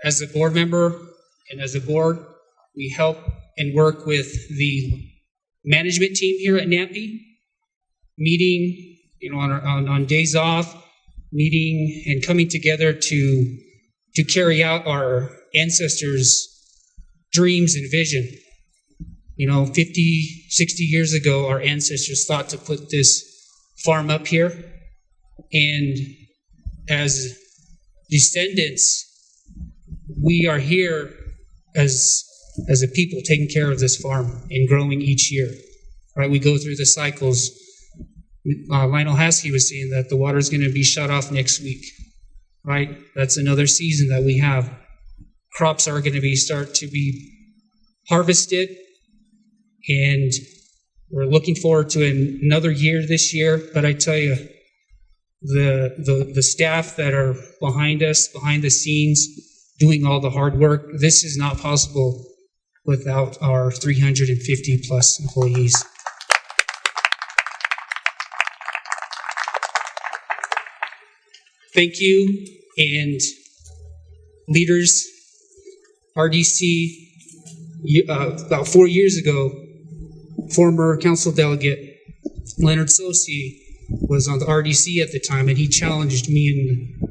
As a board member and as a board, we help and work with the management team here at NAPI, meeting, on days off, meeting and coming together to carry out our ancestors' dreams and vision. 50, 60 years ago, our ancestors thought to put this farm up here. And as descendants, we are here as a people taking care of this farm and growing each year. Right? We go through the cycles. Lionel Haskey was saying that the water is going to be shut off next week. Right? That's another season that we have. Crops are going to start to be harvested, and we're looking forward to another year this year. But I tell you, the staff that are behind us, behind the scenes, doing all the hard work, this is not possible without our 350 plus employees. Thank you, and leaders, RDC, about 4 years ago, former council delegate Leonard Sosi was on the RDC at the time, and he challenged me and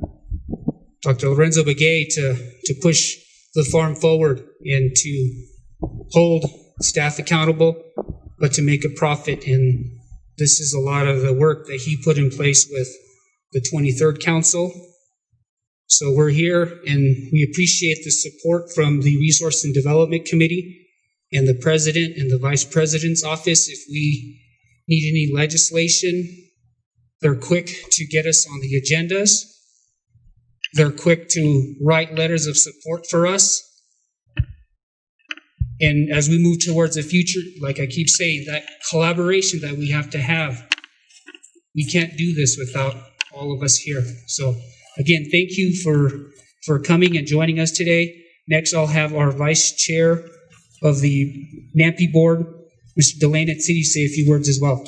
Dr. Lorenzo Begay to push the farm forward and to hold staff accountable, but to make a profit. And this is a lot of the work that he put in place with the 23rd Council. So we're here, and we appreciate the support from the Resource and Development Committee and the President and the Vice President's office. If we need any legislation, they're quick to get us on the agendas. They're quick to write letters of support for us. And as we move towards the future, like I keep saying, that collaboration that we have to have, we can't do this without all of us here. So again, thank you for coming and joining us today. Next, I'll have our Vice Chair of the NAPI Board, Mr. Delegate City, say a few words as well.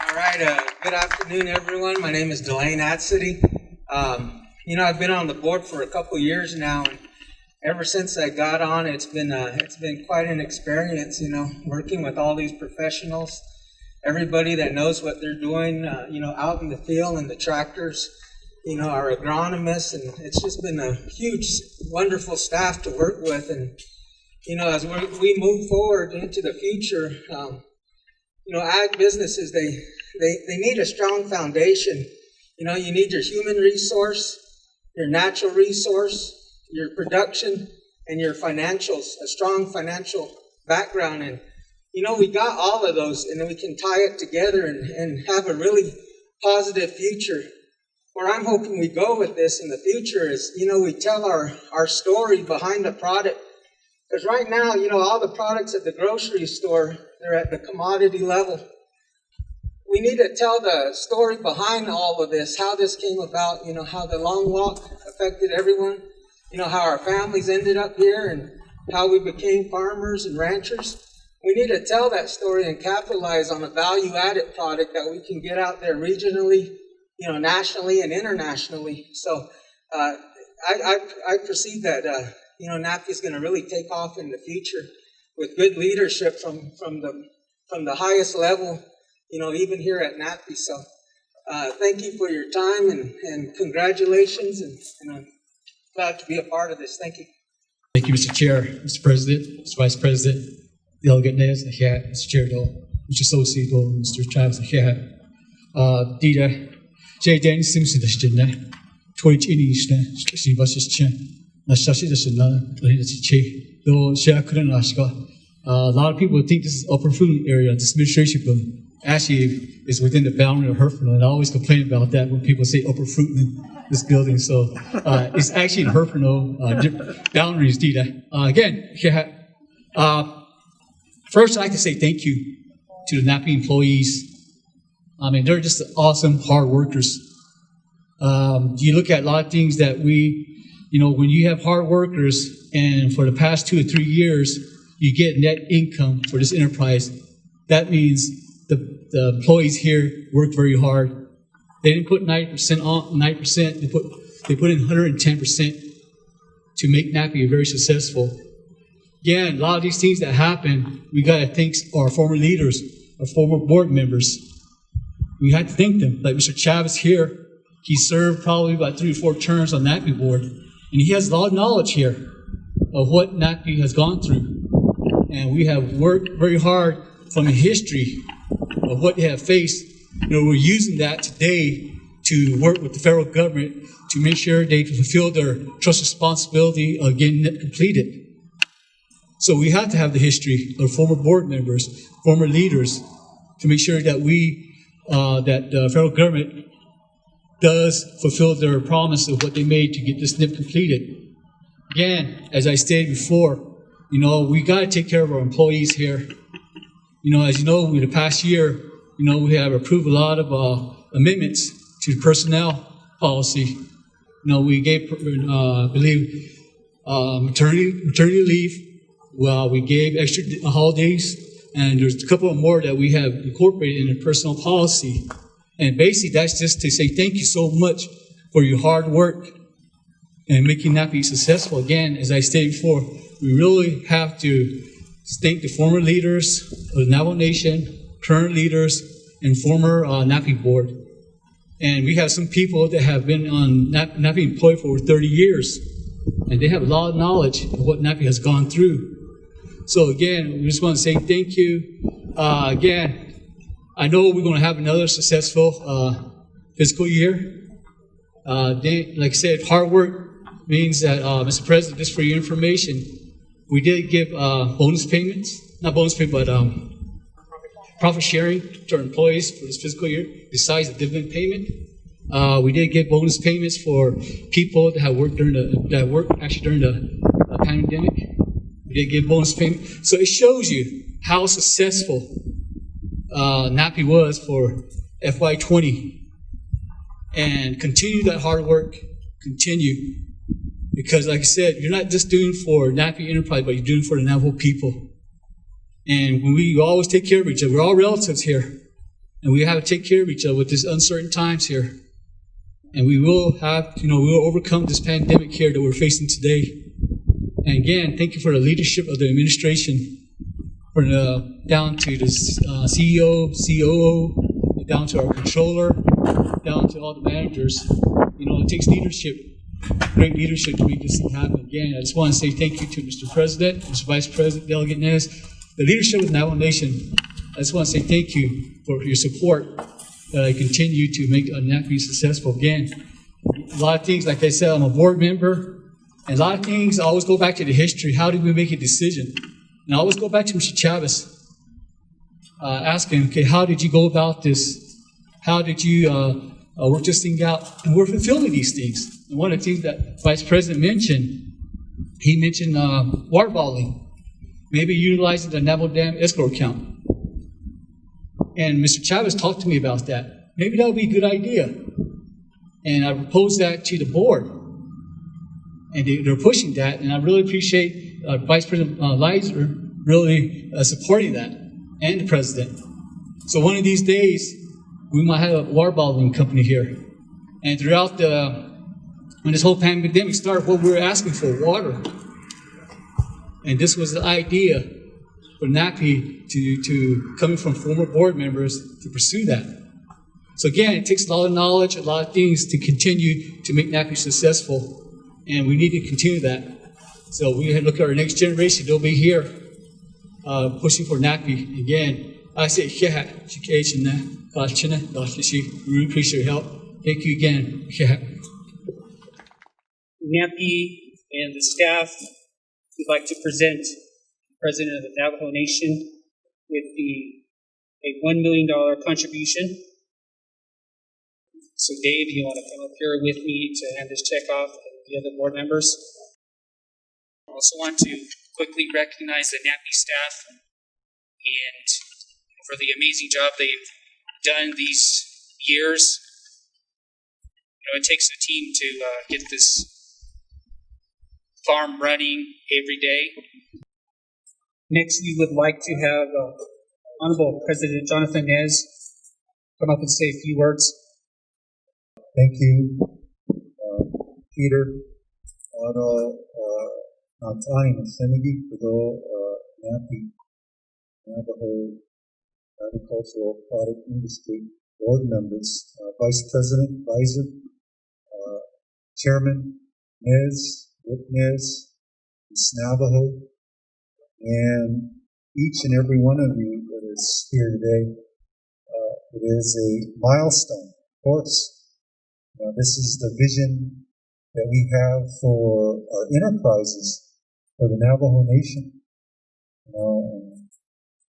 All right, good afternoon, everyone. My name is Delegate City. I've been on the board for a couple years now, and ever since I got on, it's been quite an experience, working with all these professionals, everybody that knows what they're doing, out in the field, and the tractors, our agronomists, and it's just been a huge, wonderful staff to work with. And, as we move forward into the future, ag businesses, they need a strong foundation. You need your human resource, your natural resource, your production, and your financials, a strong financial background. And, we got all of those, and then we can tie it together and have a really positive future. Where I'm hoping we go with this in the future is, we tell our story behind the product. Because right now, all the products at the grocery store, they're at the commodity level. We need to tell the story behind all of this, how this came about, how the long walk affected everyone, how our families ended up here and how we became farmers and ranchers. We need to tell that story and capitalize on a value-added product that we can get out there regionally, nationally and internationally. So I perceive that, NAPI is going to really take off in the future with good leadership from the highest level, even here at NAPI. So thank you for your time and congratulations, and I'm glad to be a part of this. Thank you. Thank you, Mr. Chair, Mr. President, Mr. Vice President, Delegate Nez, Mr. Chair, Mr. Sosi, Mr. Travis, Dita, J. Danny Simpson, the Shinna, Twitch Inish, she was just chin, Nashashi the Shina, Chi, though Shakuran Ashka. A lot of people think this is upper food area, this administration building. Actually, it's within the boundary of Herfinale, and I always complain about that when people say upper fruit in this building. So it's actually in Herfinale, boundaries, Dita. Again, first I'd like to say thank you to the NAPI employees. They're just awesome, hard workers. You look at a lot of things that when you have hard workers, and for the past 2 or 3 years, you get net income for this enterprise, that means the employees here worked very hard. They didn't put 90% on 90%. They put They put in 110% to make NAPI very successful. Again, a lot of these things that happen, we got to thank our former leaders, our former board members. We had to thank them. Like Mr. Chavez here, he served probably about 3 or 4 terms on NAPI board, and he has a lot of knowledge here of what NAPI has gone through. And we have worked very hard from a history of what they have faced. We're using that today to work with the federal government to make sure they fulfill their trust responsibility of getting it completed. So we have to have the history of former board members, former leaders, to make sure that that the federal government does fulfill their promise of what they made to get this NIP completed. Again, as I stated before, we got to take care of our employees here. As you know, in the past year, we have approved a lot of amendments to the personnel policy. We gave, I believe, maternity leave. Well, we gave extra holidays, and there's a couple more that we have incorporated in the personnel policy. And basically, that's just to say thank you so much for your hard work and making NAPI successful. Again, as I stated before, we really have to thank the former leaders of the Navajo Nation, current leaders, and former NAPI board. And we have some people that have been on NAPI employed for over 30 years, and they have a lot of knowledge of what NAPI has gone through. So again, we just want to say thank you. Again, I know we're going to have another successful fiscal year. Like I said, hard work means that, Mr. President, just for your information, we did give bonus payments, not bonus payments, but profit sharing to our employees for this fiscal year, besides the dividend payment. We did give bonus payments for people that have worked during the pandemic. We did give bonus payments. So it shows you how successful NAPI was for FY20. And continue that hard work, continue. Because like I said, you're not just doing for NAPI Enterprise, but you're doing for the Navajo people. And we always take care of each other. We're all relatives here. And we have to take care of each other with these uncertain times here. And we will have, we will overcome this pandemic here that we're facing today. And again, thank you for the leadership of the administration, down to the CEO, COO, down to our controller, down to all the managers. It takes leadership, great leadership to make this thing happen. Again, I just want to say thank you to Mr. President, Mr. Vice President, Delegate Nez, the leadership of the Navajo Nation. I just want to say thank you for your support that I continue to make NAPI successful. Again, a lot of things, like I said, I'm a board member, and a lot of things I always go back to the history. How did we make a decision? And I always go back to Mr. Chavez, asking, okay, how did you go about this? How did you work this thing out? And we're fulfilling these things. And one of the things that Vice President mentioned, he mentioned water bottling, maybe utilizing the Navajo Dam escrow account. And Mr. Chavez talked to me about that. Maybe that would be a good idea. And I proposed that to the board. And they're pushing that, and I really appreciate Vice President Leiser really supporting that, and the President. So one of these days, we might have a water bottling company here. And throughout when this whole pandemic started, what we were asking for, water. And this was the idea for NAPI to coming from former board members to pursue that. So again, it takes a lot of knowledge, a lot of things to continue to make NAPI successful. And we need to continue that. So we look at our next generation, they'll be here pushing for NAPI. Again, I say, we really appreciate your help. Thank you again. NAPI and the staff would like to present the President of the Navajo Nation with a $1 million contribution. So Dave, you want to come up here with me to hand this check off? The other board members. I also want to quickly recognize the NAPI staff and for the amazing job they've done these years. It takes a team to get this farm running every day. Next, we would like to have Honorable President Jonathan Nez come up and say a few words. Thank you, Peter, Natani Masenigi, NAPI, Navajo Agricultural Product Industry board members, Vice President, Advisor, Chairman, Nez, Rick Nez, Navajo, and each and every one of you that is here today. It is a milestone, of course. This is the vision that we have for our enterprises for the Navajo Nation.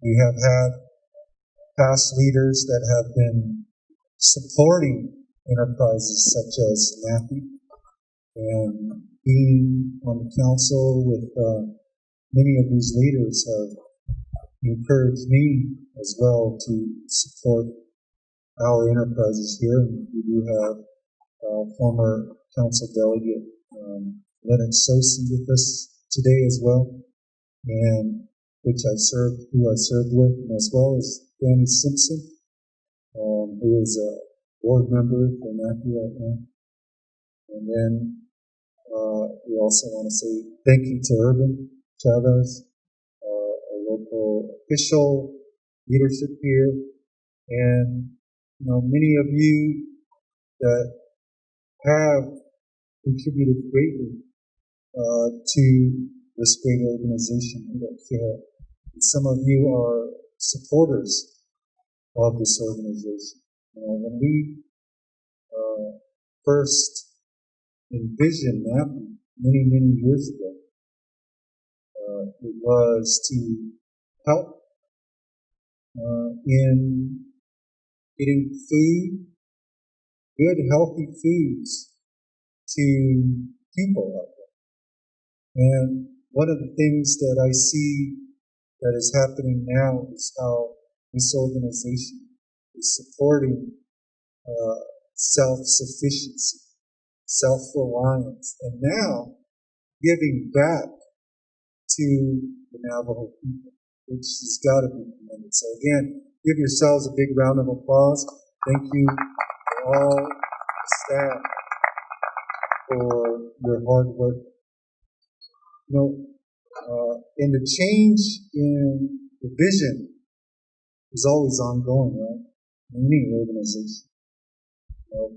We have had past leaders that have been supporting enterprises such as NAPI, and being on the council with many of these leaders have encouraged me as well to support our enterprises here. And we do have former council delegate Leonard Sosi with us today as well, and who I served with, and as well as Danny Simpson, who is a board member for NAPI right now. And then we also want to say thank you to Urban Chavez, a local official leadership here, and many of you that have contributed greatly to this great organization. And some of you are supporters of this organization. When we first envisioned NAPI many years ago, it was to help in getting food, good, healthy foods to people out there. And one of the things that I see that is happening now is how this organization is supporting self-sufficiency, self-reliance, and now giving back to the Navajo people, which has got to be commended. So again, give yourselves a big round of applause. Thank you to all the staff for your hard work. And the change in the vision is always ongoing, right? In any organization.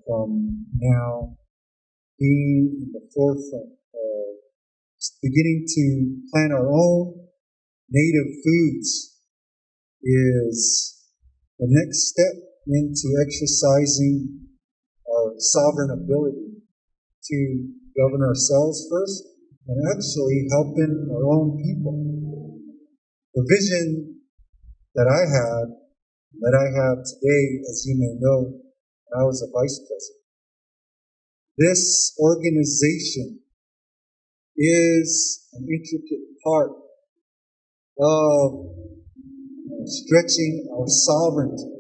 From now being in the forefront of beginning to plant our own native foods is the next step into exercising our sovereign ability to govern ourselves first and actually helping our own people. The vision that I have today, as you may know, I was a vice president. This organization is an intricate part of stretching our sovereignty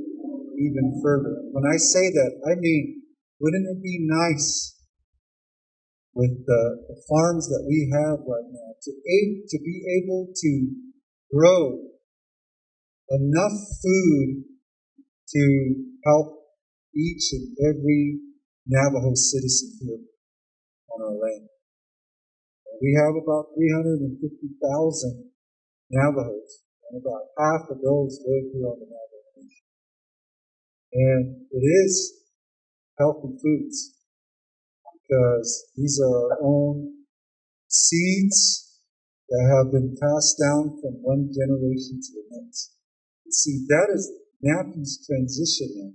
even further. When I say that, I mean, wouldn't it be nice with the farms that we have right now to be able to grow enough food to help each and every Navajo citizen here on our land? We have about 350,000 Navajos, and about half of those live here on the Navajo Nation. And it is healthy foods, because these are our own seeds that have been passed down from one generation to the next. You see, that is NAPI's transition now,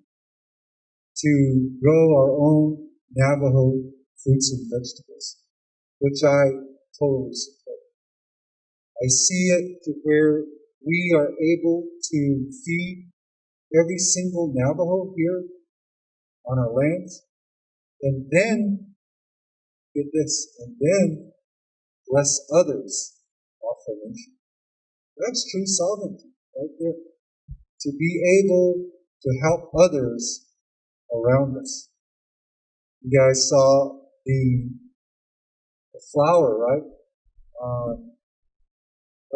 to grow our own Navajo fruits and vegetables, which I totally support. I see it to where we are able to feed every single Navajo here on our lands, and then, get this, and then bless others off the nation. That's true sovereignty right there. To be able to help others around us. You guys saw the flower, right?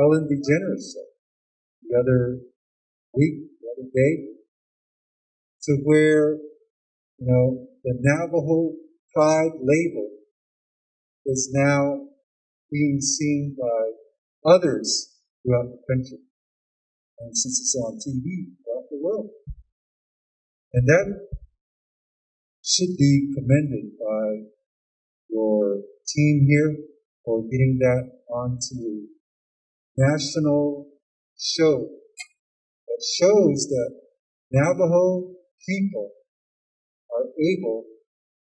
Ellen DeGeneres said the other week, the other day, to where, the Navajo pride label is now being seen by others throughout the country. And since it's on TV throughout the world. And that should be commended by your team here for getting that onto national show that shows that Navajo people are able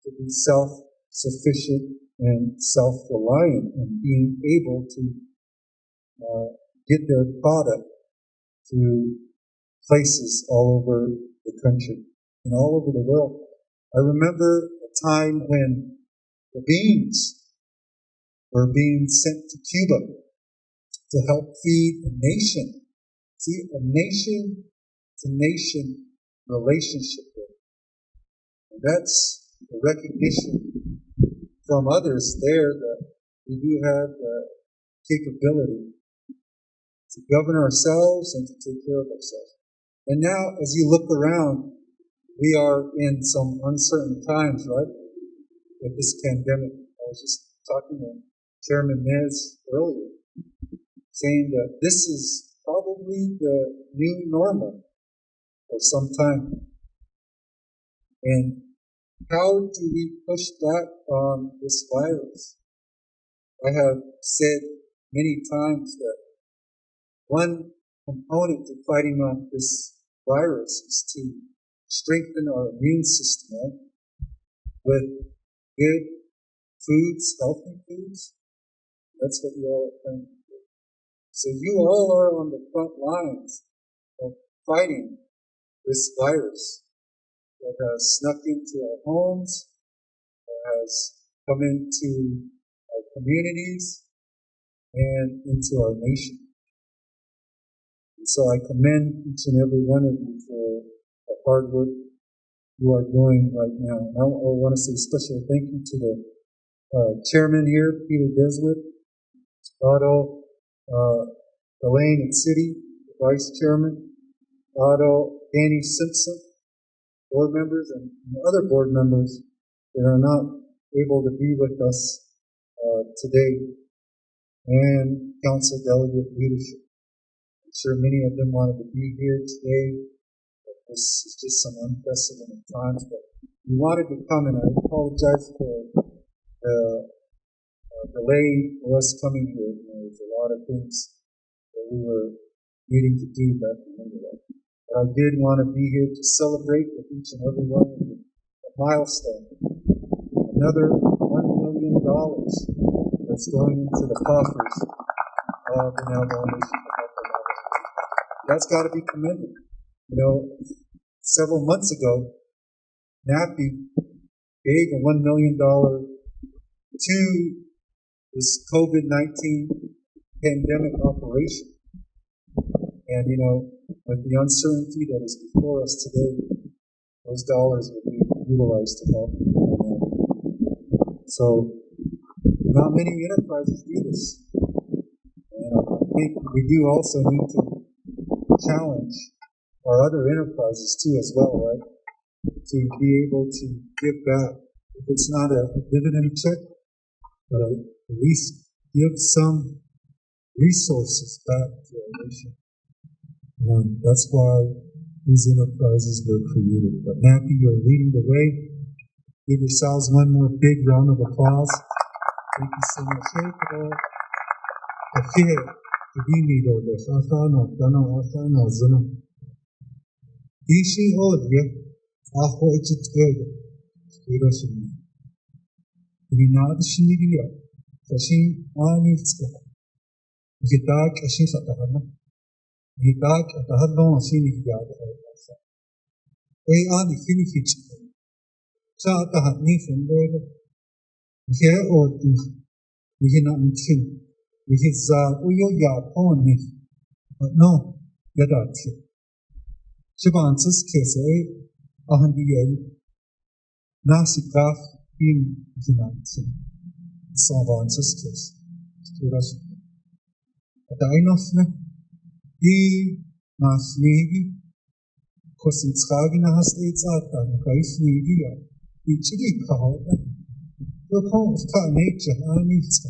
to be self-sufficient and self-reliant and being able to get their product to places all over the country and all over the world. I remember a time when the beans were being sent to Cuba to help feed a nation. See, a nation-to-nation relationship there. And that's the recognition from others there that we do have the capability to govern ourselves and to take care of ourselves. And now, as you look around, we are in some uncertain times, right? With this pandemic. I was just talking to Chairman Nez earlier, saying that this is probably the new normal for some time. And how do we push back on this virus? I have said many times that one component to fighting off this virus is to strengthen our immune system, right? With good foods, healthy foods. That's what we all are trying to do. So you all are on the front lines of fighting this virus that has snuck into our homes, that has come into our communities, and into our nation. And so I commend each and every one of you for the hard work you are doing right now. And I want to say a special thank you to the chairman here, Peter Deswick, Otto, Elaine and City, the vice chairman, Otto, Danny Simpson, board members, and other board members that are not able to be with us today, and council delegate leadership. I'm sure many of them wanted to be here today. This is just some unprecedented times, but we wanted to come, and I apologize for the delay for us coming here. There's a lot of things that we were needing to do back in India. But I did want to be here to celebrate with each and every one of you a milestone. Another $1 million that's going into the coffers of the Navajo Nation. That's got to be commended. You know, several months ago, NAPI gave a $1 million to this COVID-19 pandemic operation. And, you know, with the uncertainty that is before us today, those dollars will be utilized to help. So, not many enterprises do this. And I think we do also need to challenge our other enterprises too as well, right? To be able to give back. If it's not a dividend check, but at least give some resources back to our nation. And that's why these enterprises were created. But NAPI, you're leading the way. Give yourselves one more big round of applause. Thank you so much. Hey, Paul. Okay, Divino, the Fafano, Dano, Afano, Zeno. Ishi Odia, Aho Ichitega, Hiroshima. Vinadishinigia, Fashin Anitska. Gitak Ashin Satahana. Gitak at the Hadlon Sinigia. Ani Finifich. Chata Nifenberg. Here or we cannot mean. We his Uyo on me. But no, Yadat. Shibansis Kese, Ahandian, Nasikaf, in Hinansin. Savansis Kese. But I know, E. Masnigi, Kositskagina has its Atan, Kaisnigia, Ichigi Kahota. Local nature, needs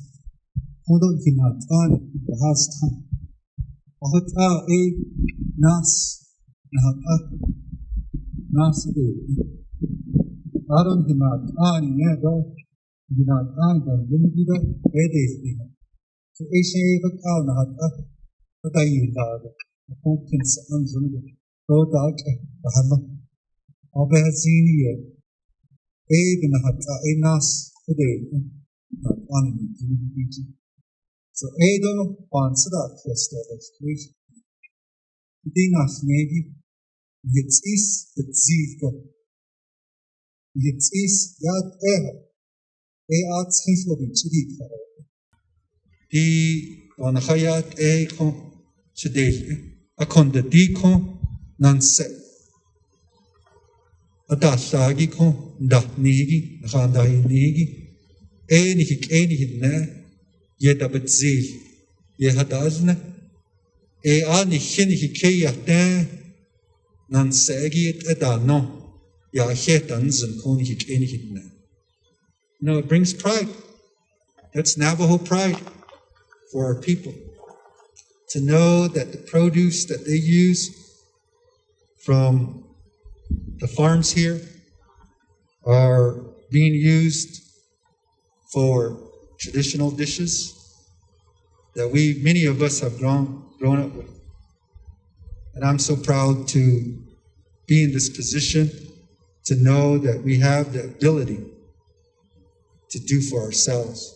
hold on to my time, the house time. What a nas, nas, I don't demand never demand the limited edit. So Asia out what I eat out of Hopkins and Zunga. Go dark, Bahama. Obezini, Babe and a nas today. Not one in so Ado wants that first illustration. Dinas maybe it's is the Ziva. It's is yet ever. A arts his will be chili. The on Hayat a con today. A con the decon non set. A dasagi con dat nigi, Randai nigi. Any ne. Ye dabet zil, ye hadazne, ani hiniki kayate, nan segit edano, ya hetans and konihik enihitne. You know, it brings pride. That's Navajo pride for our people. To know that the produce that they use from the farms here are being used for traditional dishes that many of us have grown up with. And I'm so proud to be in this position, to know that we have the ability to do for ourselves.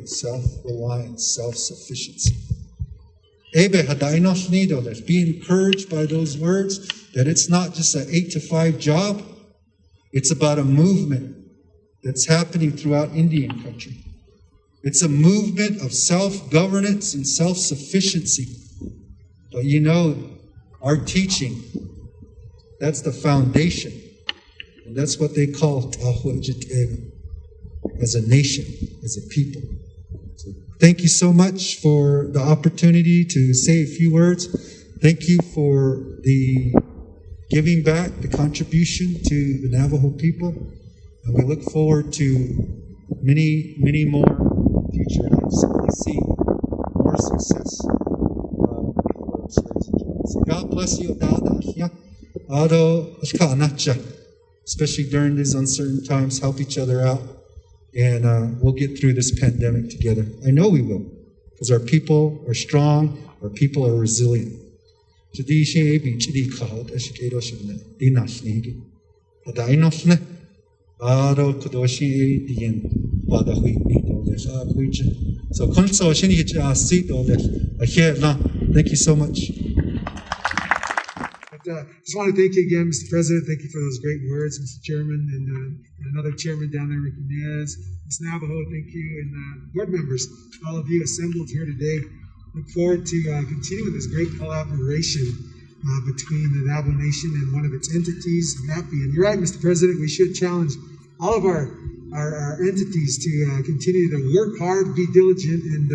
Self-reliance, self-sufficiency. Be encouraged by those words that it's not just an 8 to 5 job, it's about a movement that's happening throughout Indian country. It's a movement of self-governance and self-sufficiency. But you know, our teaching, that's the foundation. And that's what they call as a nation, as a people. So thank you so much for the opportunity to say a few words. Thank you for the giving back, the contribution to the Navajo people. And we look forward to many, many more future acts. We see more success. So God bless you, especially during these uncertain times. Help each other out, and we'll get through this pandemic together. I know we will, because our people are strong, our people are resilient. So thank you so much. Just want to thank you again, Mr. President. Thank you for those great words, Mr. Chairman, and another chairman down there, Rickie, Ms. Navajo. Thank you, and board members, all of you assembled here today. Look forward to continuing this great collaboration between the Navajo Nation and one of its entities, NAPI. And you're right, Mr. President, we should challenge all of our entities to continue to work hard, be diligent, and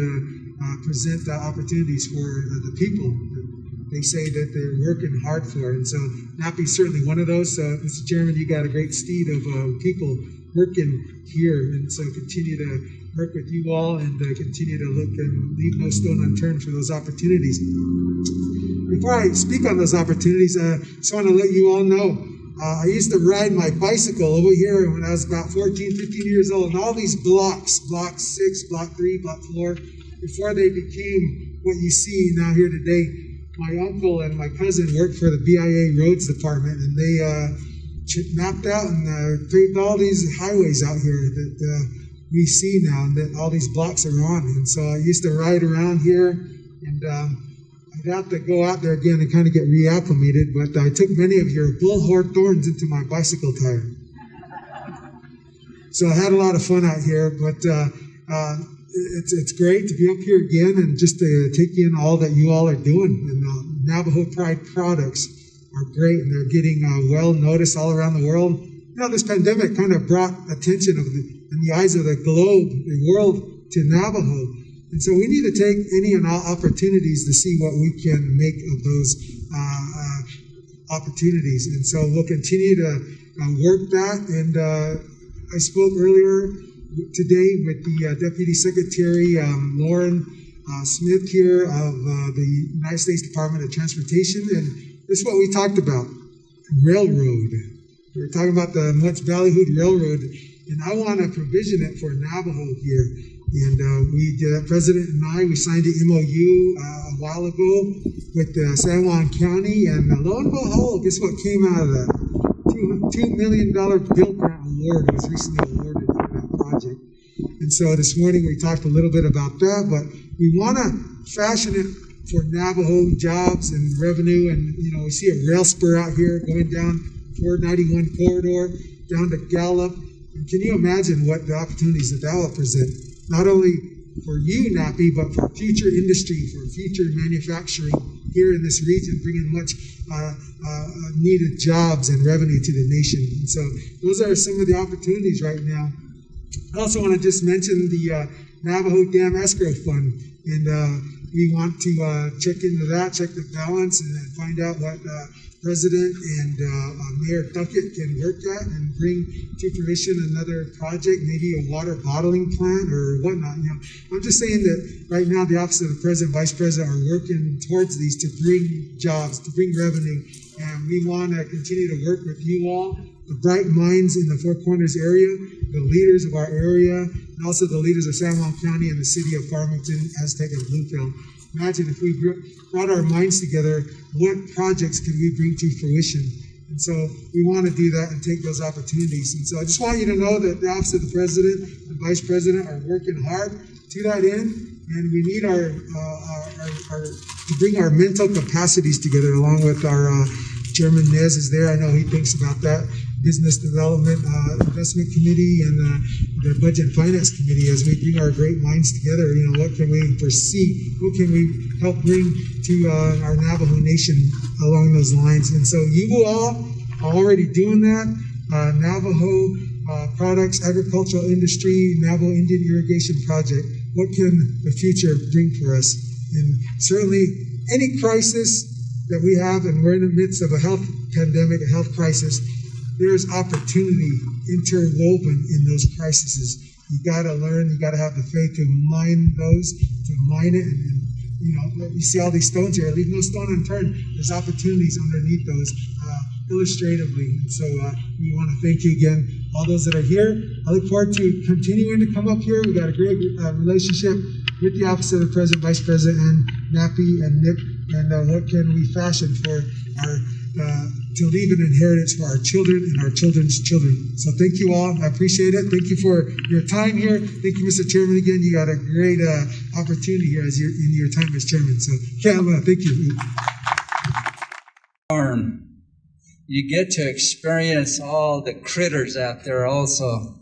present opportunities for the people that they say that they're working hard for. And so NAPI is certainly one of those. Mr. Chairman, you got a great steed of people working here. And so continue to work with you all and continue to look and leave no stone unturned for those opportunities. Before I speak on those opportunities, I just want to let you all know, I used to ride my bicycle over here when I was about 14, 15 years old, and all these blocks, block 6, block 3, block 4, before they became what you see now here today, my uncle and my cousin worked for the BIA Roads Department, and they mapped out and paved all these highways out here that we see now, and that all these blocks are on. And so I used to ride around here, and I'd have to go out there again and kind of get reacclimated, but I took many of your bullhorn thorns into my bicycle tire. So I had a lot of fun out here, but it's great to be up here again and just to take in all that you all are doing. And Navajo Pride products are great, and they're getting well noticed all around the world. You know, this pandemic kind of brought attention in the eyes of the globe, the world, to Navajo. And so we need to take any and all opportunities to see what we can make of those opportunities. And so we'll continue to work that and I spoke earlier today with the Deputy Secretary Lauren Smith here of the United States Department of Transportation, and this is what we talked about: railroad. We were talking about the much ballyhooed railroad, and I want to provision it for Navajo here. And the President and I, we signed an MOU a while ago with San Juan County, and lo and behold, guess what came out of that? $2 million bill grant award was recently awarded for that project. And so this morning we talked a little bit about that, but we want to fashion it for Navajo jobs and revenue. And, you know, we see a rail spur out here going down 491 corridor down to Gallup. And can you imagine what the opportunities that will present? Not only for you, NAPI, but for future industry, for future manufacturing here in this region, bringing much needed jobs and revenue to the nation. And so those are some of the opportunities right now. I also want to just mention the Navajo Dam Escrow Fund, and we want to check into that, check the balance, and then find out what President and Mayor Duckett can work at and bring to fruition another project, maybe a water bottling plant or whatnot. You know, I'm just saying that right now the Office of the President, Vice President are working towards these to bring jobs, to bring revenue, and we want to continue to work with you all, the bright minds in the Four Corners area, the leaders of our area, and also the leaders of San Juan County and the city of Farmington, Aztec, and Bluefield. Imagine if we brought our minds together, what projects could we bring to fruition? And so we want to do that and take those opportunities. And so I just want you to know that the Office of the President and Vice President are working hard to that end, and we need to bring our mental capacities together, along with our Chairman Nez is there. I know he thinks about that. Business Development Investment Committee and the Budget and Finance Committee, as we bring our great minds together. You know, what can we foresee? What can we help bring to our Navajo Nation along those lines? And so you all are already doing that. Navajo Products Agricultural Industry, Navajo Indian Irrigation Project. What can the future bring for us? And certainly any crisis that we have, and we're in the midst of a health pandemic, a health crisis, there's opportunity interwoven in those crises. You got to learn, you got to have the faith to mine those, to mine it. And you know, you see all these stones here, leave no stone unturned. There's opportunities underneath those illustratively. And so we want to thank you again, all those that are here. I look forward to continuing to come up here. We got a great relationship with the Office of the President, Vice President, and NAPI and NIP. And what can we fashion for our to leave an inheritance for our children and our children's children. So thank you all. I appreciate it. Thank you for your time here. Thank you, Mr. Chairman. Again, you got a great opportunity here as in your time as chairman. So thank you. You get to experience all the critters out there also.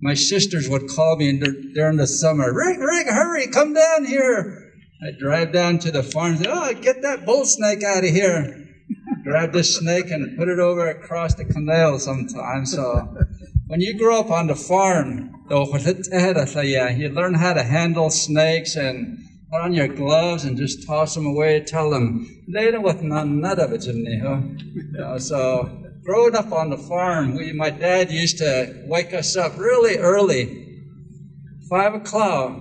My sisters would call me during the summer, Rick, hurry, come down here. I'd drive down to the farm and say, oh, get that bull snake out of here. Grab this snake and put it over across the canal sometimes. So when you grow up on the farm, you learn how to handle snakes and put on your gloves and just toss them away. Tell them, later with none of it. So growing up on the farm, my dad used to wake us up really early, 5 o'clock.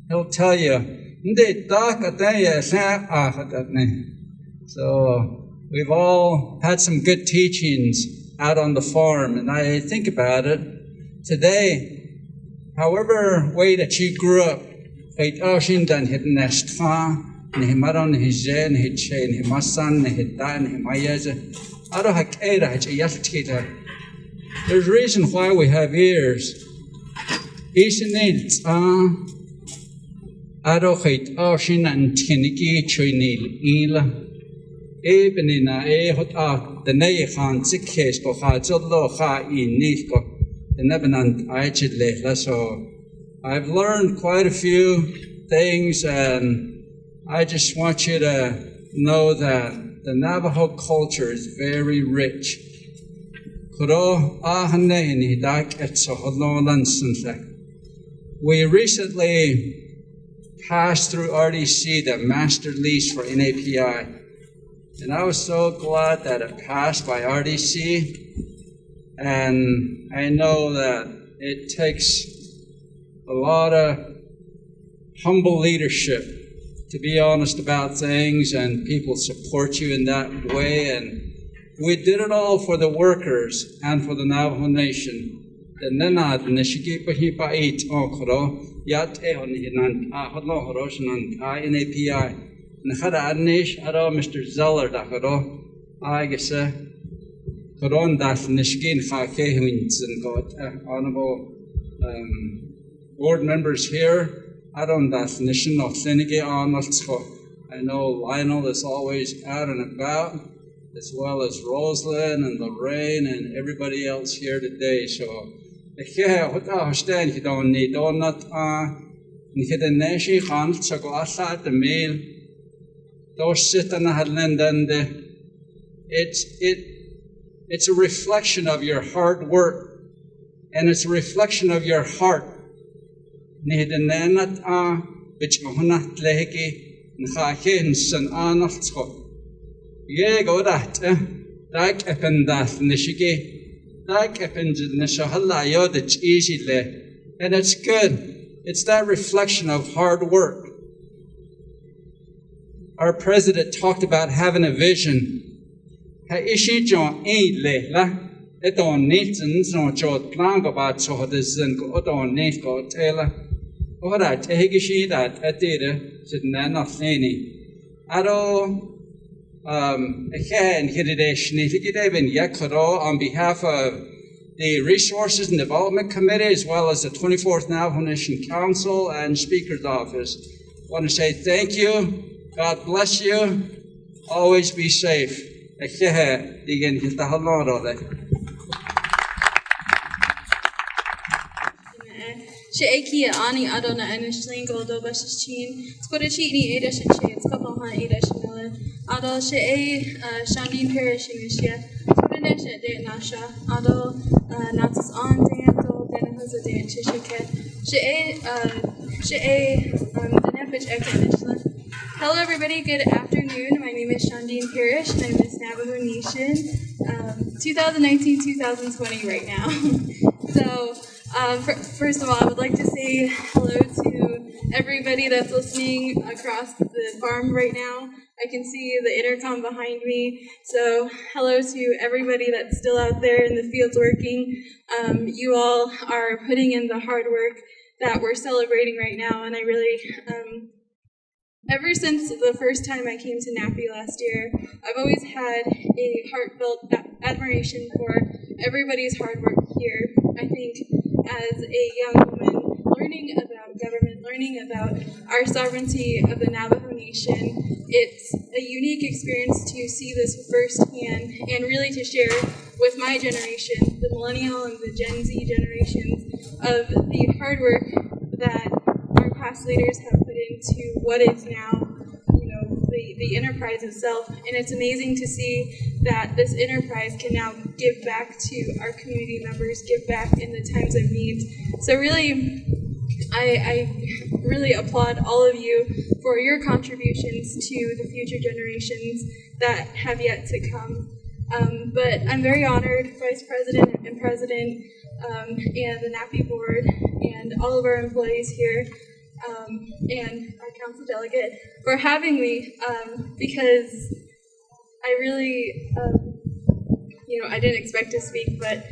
He'll tell you, so we've all had some good teachings out on the farm, and I think about it today, however way that you grew up, there's a reason why we have ears. So I've learned quite a few things, and I just want you to know that the Navajo culture is very rich. We recently passed through RDC, the master lease for NAPI. And I was so glad that it passed by RDC. And I know that it takes a lot of humble leadership to be honest about things, and people support you in that way. And we did it all for the workers and for the Navajo Nation. The Nenad Nishiki Pahipa 8 Okoro, Yat Eon Hinan, Hodlo Horoshan, NAPI, Nahada Adnish, Ado Mr. Zeller Dakaro, I guess, Koron Das Nishkin Hake Wins and God, honorable board members here. I don't das Nation of Senege Arnoldsko. I know Lionel is always out and about, as well as Rosalind and Lorraine and everybody else here today. So, what I stand you don't need donut. The nation can't so go outside the meal. Those sit and hadlendende. It's a reflection of your hard work, and it's a reflection of your heart. Nihidenenat which honat lehiki nhakin san anatsko. Ye go that, like ependath nishiki, like ependahala yod, it's easy le, and it's good. It's that reflection of hard work. Our president talked about having a vision. Ha ishi jon ein le la. It don't need to jot plan about so this and go don't need go tell. Or that Hegishi that at data should not any. Ado again Hidideshnitigidaven Yakaro on behalf of the Resources and Development Committee, as well as the 24th Navajo Nation Council and Speaker's Office. I want to say thank you. God bless you. Always be safe. She'ekia ani adona enishling goldo bashichin. Squadichini ada shiche, Skopahan ada shamila. Ado she'e Shaandiin Parrish inishia. Squadinesha de nasha. Ado Nazis on danto, Danahosa dan Chishike. She'e the Nepich Ekanishla. Hello everybody, good afternoon. My name is Shaandiin Parrish and I'm Miss Navajo Nation 2019-2020 right now. So first of all, I would like to say hello to everybody that's listening across the farm right now. I can see the intercom behind me. So hello to everybody that's still out there in the fields working. You all are putting in the hard work that we're celebrating right now, and I really ever since the first time I came to NAPI last year, I've always had a heartfelt admiration for everybody's hard work here. I think as a young woman, learning about government, learning about our sovereignty of the Navajo Nation, it's a unique experience to see this firsthand and really to share with my generation, the millennial and the Gen Z generations, of the hard work that our past leaders have put into what is now, the enterprise itself. And it's amazing to see that this enterprise can now give back to our community members, give back in the times of need. So really, I really applaud all of you for your contributions to the future generations that have yet to come. But I'm very honored, Vice President and President, and the NAPI board, and all of our employees here, and our council delegate for having me, because I really, I didn't expect to speak, but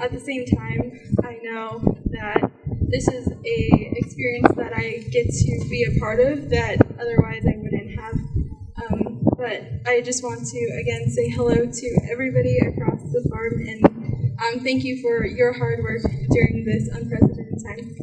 at the same time, I know that this is a experience that I get to be a part of that otherwise I wouldn't have. But I just want to again say hello to everybody across the farm, and thank you for your hard work during this unprecedented time.